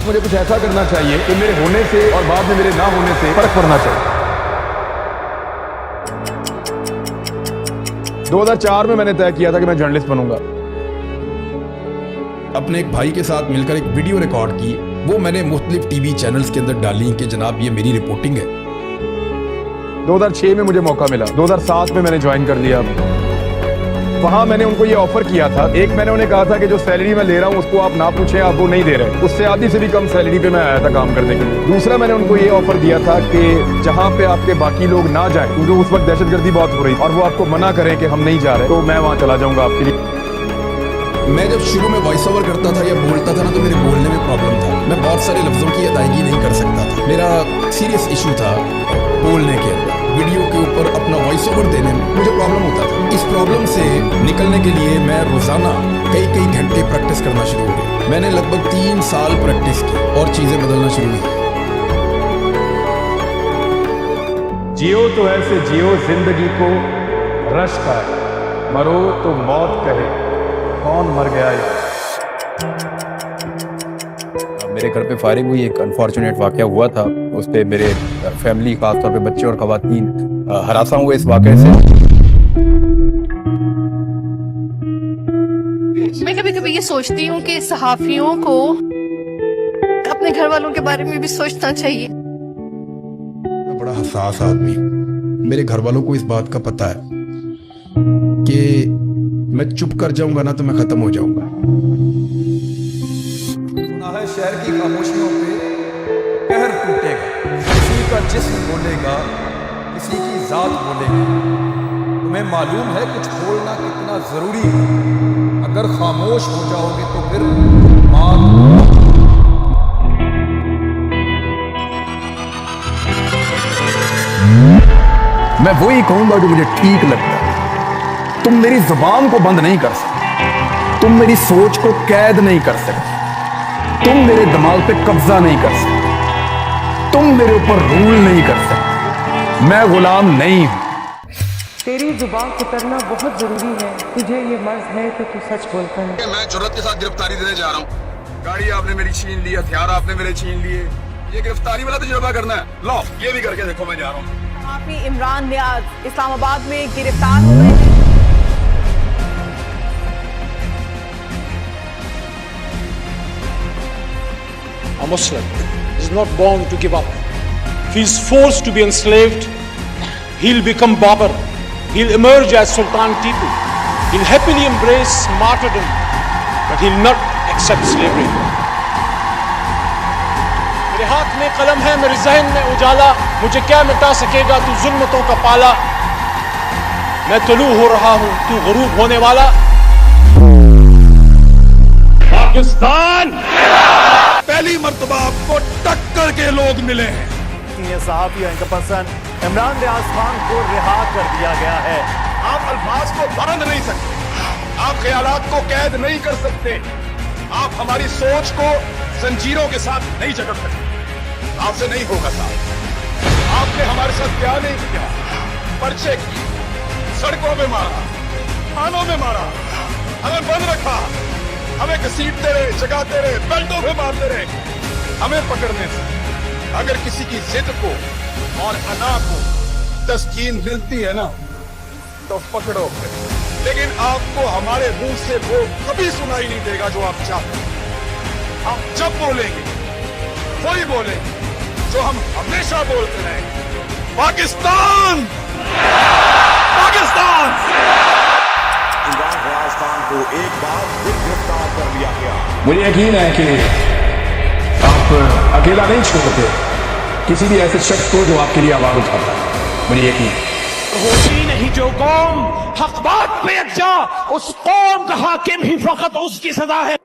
मुझे कुछ ऐसा करना चाहिए कि मेरे होने से और बाद में मेरे ना होने से फर्क पड़ना चाहिए। 2004 में मैंने तय किया था कि मैं जर्नलिस्ट बनूंगा। अपने एक भाई के साथ मिलकर एक वीडियो रिकॉर्ड की, वो मैंने मुख्तलिफ टीवी चैनल्स के अंदर डाली कि जनाब ये मेरी रिपोर्टिंग है। 2006 में मुझे मौका मिला, 2007 में मैंने ज्वाइन कर लिया। वहां मैंने उनको ये ऑफर किया था। एक मैंने उन्हें कहा था कि जो सैलरी मैं ले रहा हूं उसको आप ना पूछें, आप वो नहीं दे रहे, उससे आधी से भी कम सैलरी पे मैं आया था काम करने के लिए। दूसरा मैंने उनको ये ऑफर दिया था कि जहां पे आपके बाकी लोग ना जाएं, क्योंकि उस वक्त दहशतगर्दी बहुत हो रही और वो आपको मना करें कि हम नहीं जा रहे, तो मैं वहां चला जाऊंगा आपके लिए। मैं जब शुरू में वॉइस ओवर करता था या बोलता था ना, तो मेरे बोलने में प्रॉब्लम था। मैं बहुत सारे लफ्जों की अदायगी नहीं कर सकता था। मेरा सीरियस इशू था बोलने के अंदर। वीडियो के ऊपर अपना वॉइस ओवर देने में मुझे प्रॉब्लम होता था। इस प्रॉब्लम से निकलने के लिए मैं रोजाना कई घंटे प्रैक्टिस करना शुरू हो गया। मैंने लगभग 3 साल प्रैक्टिस की और चीजें बदलना शुरू की। जियो तो ऐसे जियो जिंदगी को रश का, मरो तो मौत कहे कौन मर गया है। मेरे घर पे फायरिंग हुई, एक अनफॉर्चुनेट वाकया हुआ था। उस पर मेरे फैमिली, खासतौर पे बच्चे और खवातीन हरासा हुए इस वाकये से। मैं कभी कभी ये सोचती हूँ कि सहाफियों को अपने घर वालों के बारे में भी सोचना चाहिए। मैं बड़ा हसास आदमी हूँ। मेरे घर वालों को इस बात का पता है कि मैं चुप कर जाऊंगा ना तो मैं खत्म हो जाऊंगा। सुना है शहर की खामोशियों पे कहर टूटेगा, किसी का जिस्म बोलेगा, किसी की जात बोलेगी। तुम्हें मालूम है कुछ बोलना कितना जरूरी है। अगर खामोश हो जाओगे तो फिर मैं वही कहूंगा जो मुझे ठीक लगता है। तुम मेरी जुबान को बंद नहीं कर सकते, तुम मेरी सोच को कैद नहीं कर सकते, तुम मेरे दिमाग पे कब्जा नहीं कर सकते, तुम मेरे ऊपर रूल नहीं कर सकते। मैं गुलाम नहीं हूं। तेरी जुबान उतरना बहुत जरूरी है। तुझे ये मर्ज है तो तू सच बोलता है। मैं जुर्रत के साथ गिरफ्तारी देने जा रहा हूँ। गाड़ी आपने मेरी छीन ली, हथियार आपने मेरे छीन लिए, ये गिरफ्तारी वाला तजुर्बा करना है। लो ये भी करके देखो, मैं जा रहा हूँ। इमरान नियाज इस्लामाबाद में गिरफ्तार हुए हैं। A Muslim is not born to give up. If he is forced to be enslaved, he'll become Babur. He'll emerge as Sultan Tipu. He'll happily embrace martyrdom, but he'll not accept slavery. मेरे हाथ में कलम है, मेरे जहन में उजाला, मुझे क्या मिटा सकेगा तू जुल्मतों का पाला। मैं तलू हो रहा हूं, तू गरूब होने वाला। पाकिस्तान पहली मर्तबा आपको टक्कर के लोग मिले हैं। ये सहाफी इनका पर्सन इमरान नियाज खान को रिहा कर दिया गया है। आप अल्फाज को बांध नहीं सकते, आप ख्यालात को कैद नहीं कर सकते, आप हमारी सोच को जंजीरों के साथ नहीं जकड़ सकते। आपसे नहीं होगा साहब। आपने हमारे साथ क्या नहीं किया, पर्चे किए, सड़कों में मारा, थानों में मारा, हमें बंद रखा, हमें घसीटते रहे, जगाते रहे, बेल्टों पे मारते रहे। हमें पकड़ने से अगर किसी की जिद को और अना को तस्कीन मिलती है ना तो पकड़ो, लेकिन आपको हमारे मुंह से वो कभी सुनाई नहीं देगा जो आप चाहते हैं। हम जब बोलेंगे वही बोलेंगे जो हम हमेशा बोलते रहे, पाकिस्तान पाकिस्तान। इमरान नियाज खान को एक बार फिर गिरफ्तार कर लिया गया। मुझे यकीन है कि आप अकेला नहीं छोड़ते किसी भी ऐसे शख्स को जो आपके लिए आवाज उठाता है। मुझे यकीन होती नहीं जो कौम हक बात पे अच्छा, उस कौम का हाकिम ही फकत उसकी सजा है।